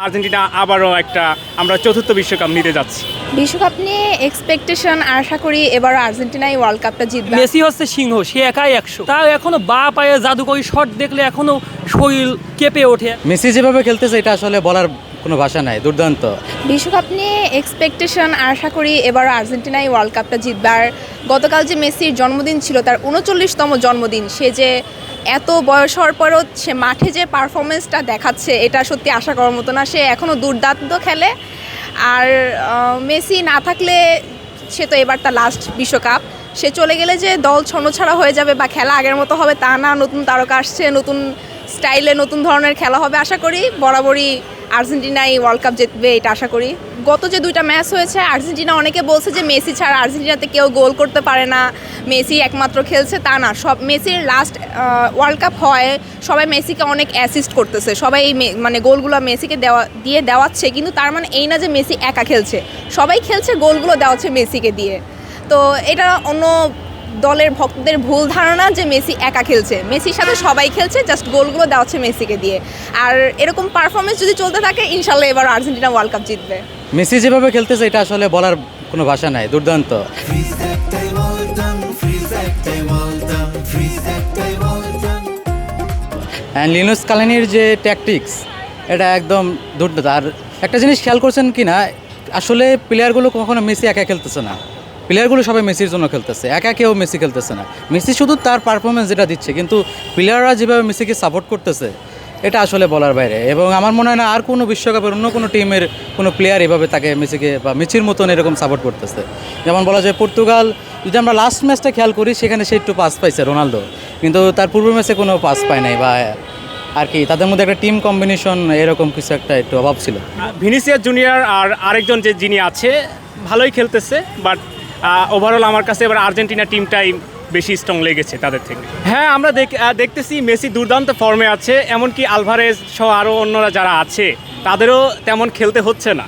Argentina আবারও একটা আমরা চতুর্থ বিশ্বকাপ নিতে যাচ্ছি। বিশ্বকাপ নিয়ে এক্সপেকটেশন আশা করি এবার আর্জেন্টিনাই ওয়ার্ল্ড কাপটা জিতবে। মেসি হচ্ছে সিংহ, সে একাই 100। তাও এখনো বা পায়ে জাদুকরি শট দেখলে এখনো শরীর কেঁপে ওঠে। মেসি যেভাবে খেলতেছে এটা আসলে বলার কোনো ভাষা নাই, দুর্দান্ত। বিশ্বকাপ নিয়ে এক্সপেকটেশন আশা করি এবার আর্জেন্টিনাই ওয়ার্ল্ড কাপটা জিতবে। আর গতকাল যে মেসির জন্মদিন ছিল, তার 39তম জন্মদিন, সে যে এত বয়স হওয়ার পরও সে মাঠে যে পারফরমেন্সটা দেখাচ্ছে এটা সত্যি আশা করার মতো না। সে এখনও দুর্দান্ত খেলে। আর মেসি না থাকলে সে তো এবার তার লাস্ট বিশ্বকাপ, সে চলে গেলে যে দল ছন্নছাড়া হয়ে যাবে বা খেলা আগের মতো হবে তা না। নতুন তারকা আসছে, নতুন স্টাইলে নতুন ধরনের খেলা হবে। আশা করি বরাবরই আর্জেন্টিনাই ওয়ার্ল্ড কাপ জিতবে, এটা আশা করি। গত যে দুইটা ম্যাচ হয়েছে আর্জেন্টিনা, অনেকে বলছে যে মেসি ছাড়া আর্জেন্টিনাতে কেউ গোল করতে পারে না, মেসি একমাত্র খেলছে, তা না। সব মেসির লাস্ট ওয়ার্ল্ড কাপ হয়, সবাই মেসিকে অনেক অ্যাসিস্ট করতেছে, সবাই মানে গোলগুলো মেসিকে দেওয়াচ্ছে, কিন্তু তার মানে এই না যে মেসি একা খেলছে, সবাই খেলছে, গোলগুলো দেওয়াচ্ছে মেসিকে দিয়ে। তো এটা অন্য দলের ভক্তদের ভুল ধারণা যে মেসি একা খেলছে, মেসির সাথে সবাই খেলছে, জাস্ট গোলগুলো দেওয়া হচ্ছে মেসিকে দিয়ে। আর এরকম পারফরমেন্স যদি চলতে থাকে, ইনশাল্লাহ এবার আর্জেন্টিনা ওয়ার্ল্ড কাপ জিতবে। মেসি যেভাবে খেলতেছে এটা আসলে বলার কোনো ভাষা নাই, দুর্দান্ত। অ্যান্ড লিনুস স্কালোনির যে ট্যাকটিক্স, এটা একদম দুর্দান্ত। আর একটা জিনিস খেয়াল করছেন কি না, আসলে প্লেয়ারগুলো কখনো মেসি একা খেলতেছে না, প্লেয়ারগুলো সবাই মেসির জন্য খেলতেছে, একা কেউ মেসি খেলতেছে না। মেসি শুধু তার পারফরমেন্স যেটা দিচ্ছে, কিন্তু প্লেয়াররা যেভাবে মেসিকে সাপোর্ট করতেছে এটা আসলে বলার বাইরে। এবং আমার মনে হয় না আর কোনো বিশ্বকাপের অন্য কোনো টিমের কোনো প্লেয়ার এভাবে তাকে মেসিকে বা মেসির মতন এরকম সাপোর্ট করতেছে। যেমন বলা যায় পর্তুগাল, যদি আমরা লাস্ট ম্যাচটা খেয়াল করি, সেখানে সে একটু পাস পাইছে রোনালদো, কিন্তু তার পূর্ব ম্যাচে কোনো পাস পায় নাই, বা আর কি তাদের মধ্যে একটা টিম কম্বিনেশন এরকম কিছু একটা একটু অভাব ছিল। ভিনিসিয়াস জুনিয়র আর আরেকজন যিনি আছে ভালোই খেলতেছে, বাট ওভারঅল আমার কাছে এবার আর্জেন্টিনা টিমটাই বেশি স্ট্রং লেগেছে তাদের থেকে। হ্যাঁ, আমরা দেখতেছি মেসি দুর্দান্ত ফর্মে আছে, এমনকি আলভারেজ সহ আরও অন্যরা যারা আছে তাদেরও তেমন খেলতে হচ্ছে না।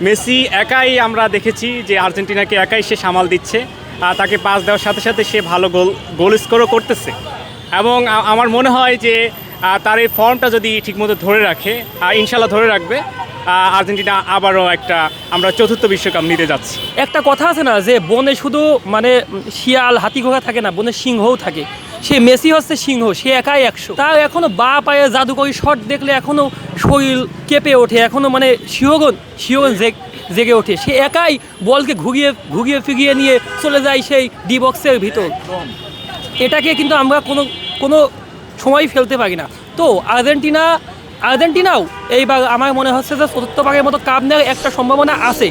মেসি একাই আমরা দেখেছি যে আর্জেন্টিনাকে একাই সে সামাল দিচ্ছে, তাকে পাস দেওয়ার সাথে সাথে সে ভালো গোল স্কোরও করতেছে। এবং আমার মনে হয় যে তার এই ফর্মটা যদি ঠিকমতো ধরে রাখে, ইনশাল্লাহ ধরে রাখবে, আর্জেন্টিনা আবারও একটা আমরা চতুর্থ বিশ্বকাপ নিতে যাচ্ছি। একটা কথা আছে না যে বনে শুধু মানে শিয়াল হাতি ঘোড়া থাকে না, বনে সিংহও থাকে। সে মেসি হচ্ছে সিংহ, সে একাই 100। তাও এখনো বা পায়ে জাদুকরি শট দেখলে এখনো শরীর কেঁপে ওঠে, এখনো মানে শিহরণ জেগে ওঠে। সে একাই বলকে ঘুরিয়ে ফিরিয়ে নিয়ে চলে যায় সেই ডি বক্সের ভিতর। এটাকে কিন্তু আমরা কোনো সময় ফেলতে পারি না। তো আর্জেন্টিনাও এইবার আমার মনে হচ্ছে যে চতুর্থবারের মতো কাপ নেওয়ার একটা সম্ভাবনা আছে।